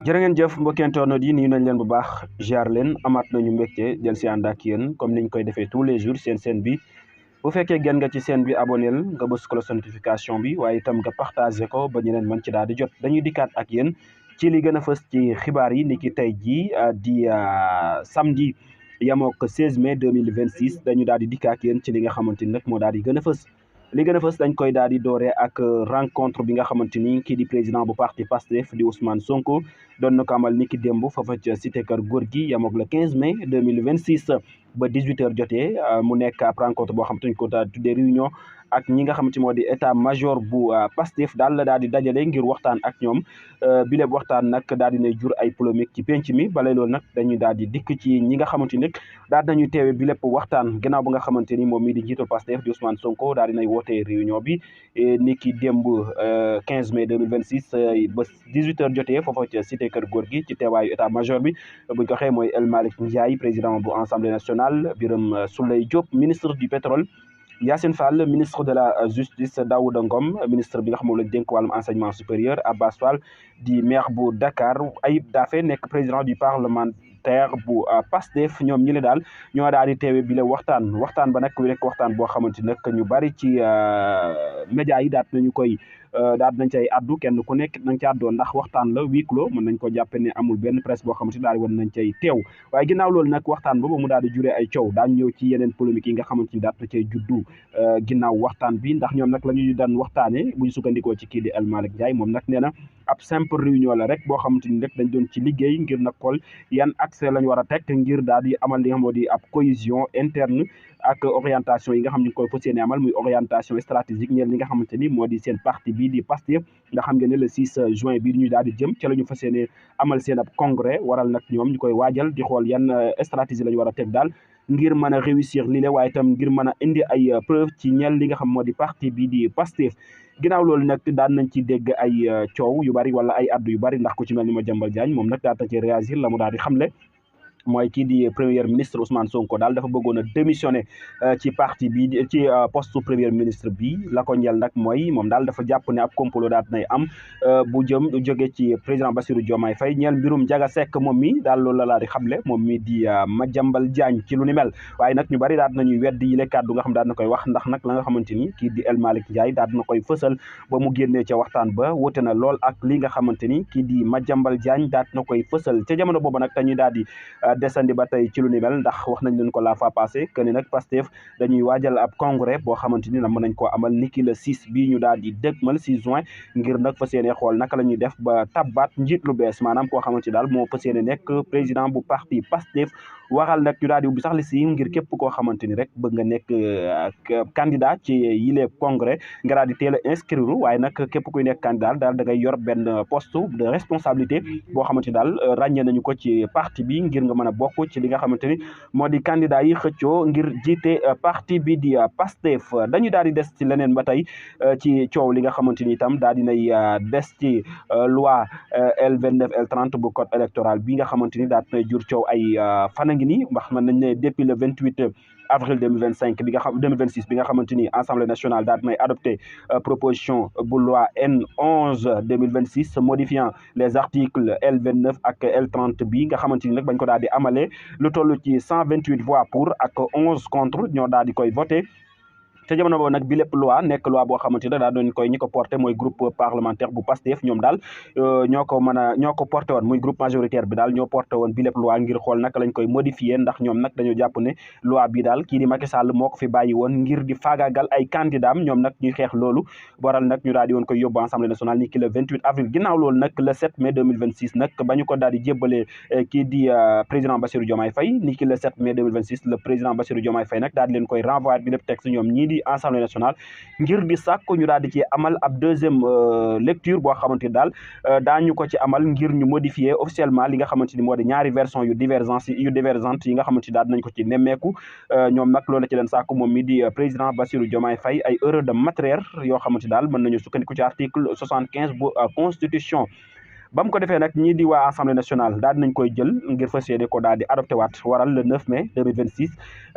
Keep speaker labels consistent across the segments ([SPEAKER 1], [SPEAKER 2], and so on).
[SPEAKER 1] jërë ngeen jëf mbokki internet yi nuyu nañ leen bu baax ziar leen amaat nañu mbégte del si ànd ak yéen comme niñ koy defee tous les jours seen bi bu fekkee gën nga ci seen bi aboneel nga bës cloche notification bi waaye itam nga partagé ko ba ñeneen mën ci daal di jot dañuy dikkaat ak yéen ci li gën a fës ci xibaar yi ni ki tey jii di samedi yamook 16 mai 2026 dañu daal di dikkaat ak yéen ci li nga xamante ni nag moo daal di gën a fës li gën a fës dañ koy daal di dooree ak rencontre bi nga xamante ni kii di président bu parti Pastef di Ousmane Sonko doon na ko amal ni ki démb foofa ca cité kër góor gi yamook le 15 mai 2026 ba 18h jotee mu nekk ab rencontre boo xamante ni ko daal tuddee réunion ak ñi nga xamante moo di état major bu Pastef daal la daal di dajale ngir waxtaan ak ñoom bi lépp waxtaan nag daal dinay jur ay polémique ci penc mi balay loolu nag dañuy daal di dikk ci ñi nga xamante ni daal nañu teewe bi lépp waxtaan gannaaw ba nga xamante ni moom mii di njiitul Pastef di Ousmane Sonko daal dinay wootee réunion bi ni ki démb 15 mai 2026 ba 18h jotee foofa ca cité kër góor gi ci teewaayu état major bi buñ ko xëyee mooy El Malick Ndiaye président bu Assemblée nationale Birame Souleye Diop ministre du pétrole Yassine Fall ministre de la justice Daouda Ngom ministre bi nga xam moom lañ dénk wàllum enseignement supérieur Abbas Fall di maire bu Dakar Ayib Daffé nekk président du parlementaire bu Pastef ñoom ñi le daal ñoo daal di teewe bi la waxtaan ba nag nekk waxtaan boo xamante nag ñu bari ci médias yi daat nañu koy daal nañ cay addu kenn ku nekk nañ ci àddoo ndax waxtaan la huis clos mën nañ ko jàppe ne amul benn presse boo xamante daal di woon nañ cay teew waaye ginnaaw loolu nag waxtaan boobu mu daal di juree ay coow daañ ñëw ci yeneen polémique yi nga xamante ni daat na cay juddu ginnaaw waxtaan bi ndax ñoom nag la ñu daan waxtaane bu ñu sukkandikoo ci kii di El Malick Ndiaye moom nag nee na ab simple réunion la rek boo xamante ni rek dañ doon ci liggéey ngir nag xool yan accès lañ war a teg ngir daal di amal li nga xam moo di ab cohésion interne ak orientation yi nga xam ñu ngi koy fas yéene amal muy orientation stratégique ñeel li nga xamante ni moo di seen parti bii di Pastef nga xam ngeen ne le 6 juin bii ñu daal di jëm ca la ñu fas yéene amal seen ab congrès waral nag ñoom ñu koy waajal di xool yan stratégie la ñu war a teg daal ngir mën a réussir lii la waaye itam ngir mën a indi ay preuve ci ñeel li nga xam moo di parti bii di Pastef ginnaaw loolu nag daan nañ ci dégg ay coow yu bari wala ay addu yu bari ndax ku ci mel ni Madiambal Diagne moom nag daal na ci réagir la mu daal di xamle mooy kii di premier ministre Ousmane Sonko daal dafa bëggoon a démissionné ci parti bi ci poste premier ministre bi la ko ñeel nag mooy moom daal dafa jàpp ne ab complot daal nay am bu jóge ci président Bassirou Diomaye Faye ñeel mbirum Ndiaga Seck moom mi daal loolu la laa di xamle moom mi di Madiambal Diagne ci lu ni mel waaye nag ñu bari daal nañuy weddi yi le kàddu nga xam daal na koy wax ndax nag la nga xamante ni kii di El Malick Ndiaye daal na koy fësal ba mu génnee ca waxtaan ba wute na lool ak li nga xamante ni kii di Madiambal Diagne daal na koy fësal ca jamono boobu nag dañuy daal di desandi ba tey ci lu ni mel ndax wax nañ leen ko la fois passé que ni nag Pastef dañuy waajal ab congrès boo xamante ni na mën nañ koo amal niki le 6 bii ñu daal di dëgmal 6 juin ngir nag fas yéene xool naka la ñuy def ba tabbaat njiit lu bees maanaam koo xamante ni daal moo fas yéene nekk président bu parti Pastef waral nag ñu daal di ubbi sax li si ngir képp koo xamante ni rek bëgg nga nekk candidat ci yile congrès nga daal di teel a inscrire waaye nag képp kuy nekk candidat daal da ngay yor benn poste de responsabilité boo xamante ni daal ràññee nañu ko ci parti bi ngir nga mën a bokk ci li nga xamante ni moo di candidat yi xëccoo ngir jiite parti bi di Pastef dañu daal di des ci leneen ba tey ci coow li nga xamante ni itam daal dinay des ci loi L29 L30 bu code électoral bi nga xamante ni daal dinay jur coow ay fan a ngi nii wax mën nañ ne depuis le 28 avril 2025 bi nga xam 2026 bi nga xamante ni Assemblée nationale daal dinay adopté proposition bu loi N11 2026 modifiant les articles L29 ak L30 bi nga xamante ni nag bañ ko daal di amalee lu toll ci 128 voix pour ak 11 contre ñoo daal di koy voté te jamono boobu nag bi lépp loi nekk loi boo xamante ne daal doon koy ñi ko porté mooy groupe parlementaire bu Pastef ñoom daal ñoo ko porté woon muy groupe majoritaire bi daal ñoo porté woon bi lépp loi ngir xool naka lañ koy modifier ndax ñoom nag dañoo jàpp ne loi bi daal kii di Macky Sall moo ko fi bàyyi woon ngir di faagaagal ay candidat am ñoom nag ñuy xeex loolu waral nag ñu daal di woon koy yóbbu Assemblée nationale ni ki le 28 avril ginnaaw loolu nag le 7 mai 2026 nag ba ñu ko daal di jébbalee kii di président Bassirou Diomaye Faye ni ki le 7 mai 2026 le président Bassirou Diomaye Faye nag daal di leen koy renvoyer bi lépp texte ñoom ñii di Assemblée nationale ngir di sàkku ñu daal di ci amal ab deuxième lecture boo xamante ni daal daañu ko ci amal ngir ñu modifier officiellement li nga xamante ni moo di ñaari version yu divergente yi nga xamante ni daal dinañ ko ci nemmeeku ñoom nag loolu la ci leen sàkku moom mi di président Bassirou Diomaye Faye ay erreur de matériel yoo xamante daal mën nañu sukkandiku ci article 75 bu constitution ba mu ko defee nag ñii di waa assemblée nationale daal dinañ koy jël ngir fas yéene ko daal di adopté waat waral le 9 mai 2026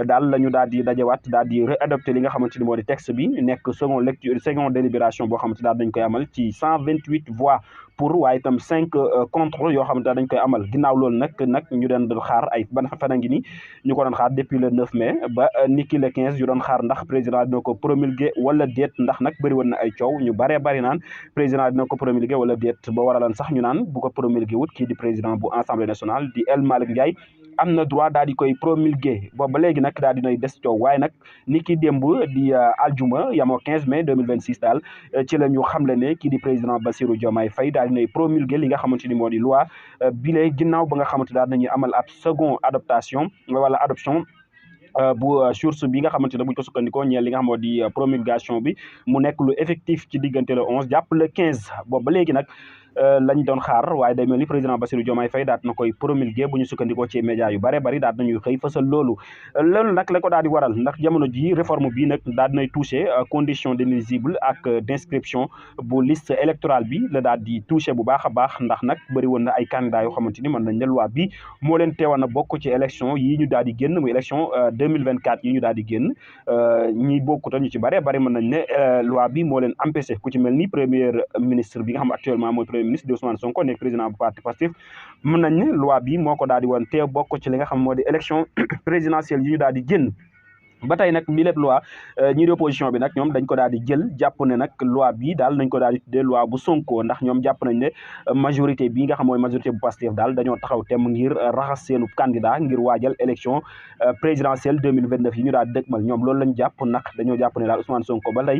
[SPEAKER 1] daal la ñu daal di dajewaat daal di réadopté li nga xamante ni moo di texte bi nekk seconde lecture seconde délibération boo xamante daal dañ koy amal ci 128 voix pour waaye itam 5 contrôle yoo xamante ne dañ koy amal ginnaaw loolu nag ñu doon xaar ay ban fan a ngi ni ñu ko doon xaar depuis le 9 mai ba niki le 15 ñu doon xaar ndax président dina ko promulguer wala déet ndax nag bëri woon na ay coow ñu baree bari naan président dina ko promulguer wala déet ba waralan sax ñu naan bu ko promulguer wut kii di président bu assemblée nationale di El Malick Ndiaye am na droit daal di koy promulguer boobu ba léegi nag daal dinay des coow waaye nag ni ki démb di aljuma yamoo 15 mai 2026 daal ci la ñu xamle ne kii di président Bassirou Diomaye Faye daal dinay promulguer li nga xamante ni moo di loi bile ginnaaw ba nga xamante daal nañuy amal ab second adoption bu source bi nga xamante ne buñ ko sukkandikoo ñeel li nga xam moo di promulgation bi mu nekk lu effectif ci diggante le 11 jàpp le 15 boobu ba léegi nag lañ doon xaar waaye day mel ni président Bassirou Diomaye Faye daat na koy promulguer bu ñu sukkandikoo ci média yu bare bari daat nañuy xëy fësal loolu nag la ko daal di waral ndax jamono ji réforme bi nag daal dinay touché condition d'éligible ak d'inscription bu liste électorale bi la daal di touché bu baax a baax ndax nag bëri woon na ay candidats yoo xamante ni mën nañ ne loi bi moo leen teewoon a bokk ci élection yi ñu daal di génn muy élection 2024 yi ñu daal di génn ñi bokkut ñu ci bare bari mën nañ ne loi bi moo leen empêché ku ci mel ni premier ministre bi nga xam actuellement mooy ministre di Ousmane Sonko nekk président bu parti Pastef mën nañ ne loi bi moo ko daal di woon te bokk ci li nga xam moo di élection présidentielle yi ñu daal di génn ba tey nag bi lépp loi ñii di opposition bi nag ñoom dañ ko daal di jël jàpp ne nag loi bi daal nañ ko daal di tuddee loi bu Sonko ndax ñoom jàpp nañ ne majorité bi nga xam mooy majorité bu Pastef daal dañoo taxaw temm ngir raxas seenu candidat ngir waajal élection présidentielle 2029 yi ñu daal di dëkkmal ñoom loolu lañ jàpp nag dañoo jàpp ne daal Ousmane Sonko ba tey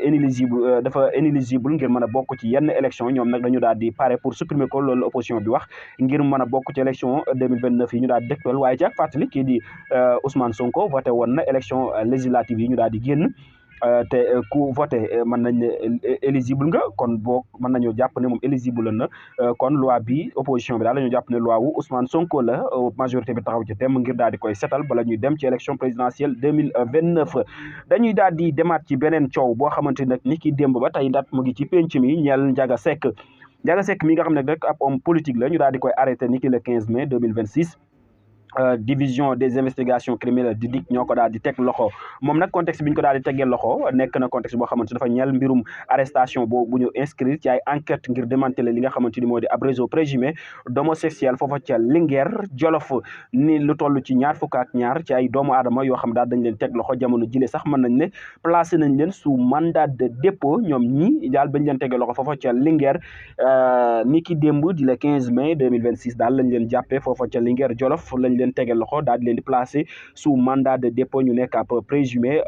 [SPEAKER 1] inéligible dafa inéligible ngir mën a bokk ci yenn élection ñoom nag dañu daal di pare pour supprimer ko loolu opposition bi wax ngir mën a bokk ci élection 2029 yi ñu daal di dëkkmal waaye ci ak fàttali kii di Ousmane Sonko voté woon na élection législative yi ñu daal di génn te ku voté mën nañ ne éligible nga kon boo mën nañoo jàpp ne moom éligible na kon loi bi opposition bi daal dañoo jàpp ne loi wu Ousmane Sonko la majorité bi taxaw ci thème ngir daal di koy setal bala ñuy dem ci élection présidentielle 2029 dañuy daal di demaat ci beneen coow boo xamante nag ni ki démb ba tey ndaat mu ngi ci penc mi ñeel Ndiaga Seck mi nga xam ne rek ab homme politique la ñu daal di koy arrêté ni ki le 15 mai 2026 division des investigations criminelles di DIC ñoo ko daal di teg loxo moom nag contexte bi ñu ko daal di teggee loxo nekk na contexte boo xamante dafa ñeel mbirum arrestation bu ñu inscrire ci ay enquête ngir démanteler li nga xamante ni moo di ab réseau présumé d'homosexuel foofa ca Linguère Jolof ni lu toll ci ñaar fukk ak ñaar ci ay doomu aadama yoo xam daal dañ leen teg loxo jamono jile sax mën nañ ne placé nañ leen sous mandat de dépôt ñoom ñi daal bañ leen teggee loxo foofa ca Linguère ni ki démb di le 15 mai 2026 daal lañ leen jàppee foofa ca Linguère Jolof lañ leen tegee loxo daal di leen di placé sous mandat de dépôt ñu nekk ab présumé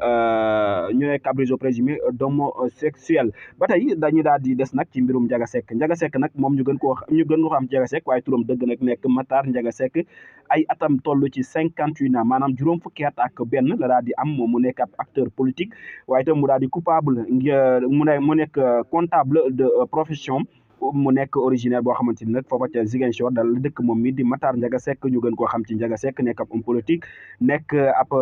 [SPEAKER 1] réseau présumé d'homosexuel ba tey dañu daal di des nag ci mbirum Ndiaga Seck nag moom ñu gën ko xam Ndiaga Seck waaye turam dëgg nag nekk Matar Ndiaga Seck ay atam toll ci 58 ans maanaam juróom fukki at ak benn la daal di am moom mu nekk ab acteur politique waaye itam mu daal di coupable mu nekk comptable de profession mu nekk originaire boo xamante ni nag foofa ca Ziguinchor dal dëkk moom mi di Matar Ndiaga Seck ñu gën koo xam ci Ndiaga Seck nekk ab homme politique nekk ab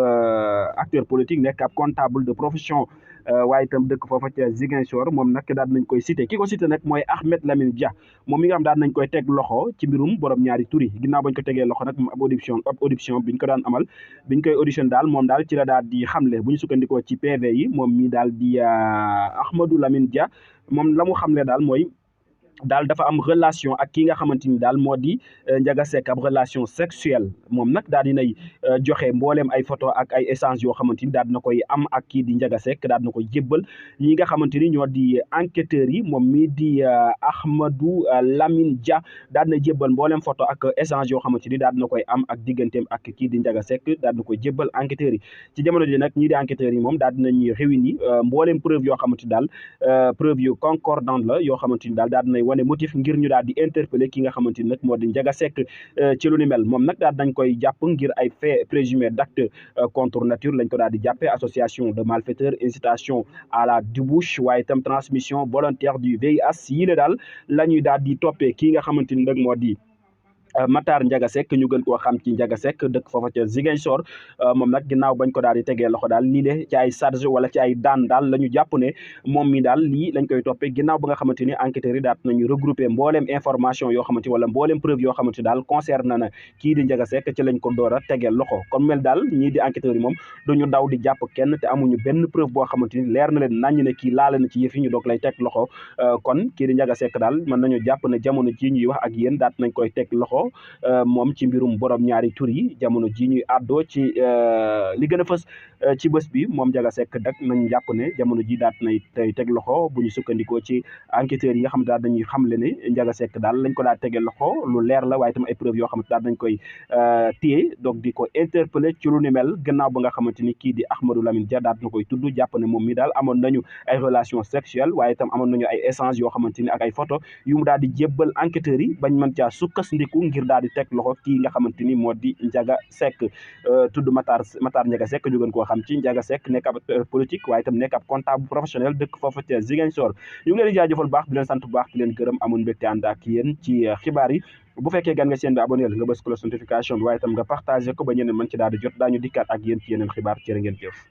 [SPEAKER 1] acteur politique nekk ab comptable de profession waaye itam dëkk foofa ca Ziguinchor moom nag daal nañ koy cité ki ko cité nag mooy Ahmed Lamine Dia moom mi nga xam daal nañ koy teg loxo ci mbirum borom ñaari tur yi ginnaaw bañ ko tegee loxo nag moom ab audition biñ ko daan amal biñ koy audition daal moom daal ci la daal di xamle bu ñu sukkandikoo ci PV yi moom mi daal di Ahmadou Lamine Dia moom la mu xamle daal mooy daal dafa am relation ak ki nga xamante ni daal moo di Ndiaga Seck ab relation sexuelle moom nag daal dinay joxe mbooleem ay photo ak ay échange yoo xamante ni daal dina koy am ak kii di Ndiaga Seck daal dina koy jébbal ñi nga xamante ni ñoo di enquêteurs yi moom mii di Ahmadou Lamine Dia daal dina jébbal mbooleem photo ak échange yoo xamante ni daal dina koy am ak digganteem ak kii di Ndiaga Seck daal dina koy jébbal enquêteurs yi ci jamono ji nag ñii di enquêteurs yi moom daal dinañuy réunir mbooleem preuve yoo xamante ni daal preuve yu concordante la yoo xamante ni daal dinay wane motif ngir ñu daal di interpeller ki nga xamante ni nag moo di Ndiaga Seck ci lu ni mel moom nag daal dañ koy jàpp ngir ay faits présumés d'acte contre nature lañ ko daal di jàppee association de malfaiteurs incitation à la débauche waaye itam transmission volontaire du VIH yi la daal la ñuy daal di toppee kii nga xamante ni nag moo di Matar Ndiaga Seck ñu gën koo xam ci Ndiaga Seck dëkk foofa ca Ziguinchor moom nag ginnaaw bañ ko daal di tegee loxo daal lii de ci ay charge wala ci ay daan daal la ñu jàpp ne moom mi daal lii lañ koy toppee ginnaaw ba nga xamante ni enquêteurs yi daat nañu regroupé mbooleem information yoo xamante wala mbooleem preuve yoo xamante daal concerne na kii di Ndiaga Seck ci lañ ko door a tegee loxo kon mel daal ñii di enquêteurs yi moom duñu daw di jàpp kenn te amuñu benn preuve boo xamante ni leer na leen naññ ne kii laale na ci yëf yi ñu doog lay teg loxo kon kii di Ndiaga Seck daal mën nañu jàpp ne jamono ji ñuy wax ak yéen daat nañ koy teg loxo moom ci mbirum borom ñaari tur yi jamono ji ñuy àddoo ci li gën a fës ci bés bi moom Ndiaga Seck dak nañ jàpp ne jamono ji daat nay tey teg loxo bu ñu sukkandikoo ci enquêteurs yi nga xam ne daal dañuy xamle ne Ndiaga Seck daal lañ ko daal tegee loxo lu leer la waaye tam ay preuve yoo xam ne daal dañ koy téye donc di ko interpeller ci lu ni mel gannaaw ba nga xamante ni kii di Ahmadou Lamine Dia daat na koy tudd jàpp ne moom mi daal amoon nañu ay relation sexuelle waaye itam amoon nañu ay échange yoo xamante ni ak ay photo yu mu daal di jébbal enquêteurs yi bañ mën caa sukkandiku ngir daal di teg loxo kii nga xamante ni moo di Ndiaga Seck tudd Matar Ndiaga Seck ñu gën koo xam ci Ndiaga Seck nekk ab politique waaye itam nekk ab comptable professionnel dëkk foofu ca Ziguinchor ñu ngi leen di jaajëfal bu baax di leen sant bu baax di leen gërëm amoon mbégte ànd ak yéen ci xibaar yi bu fekkee gan nga seen bi abonné nga bës cloche notification bi waaye itam nga partagé ko ba ñeneen mën ci daal di jot daañu dikkaat ak yéen ci yeneen xibaar jërë ngeen jëf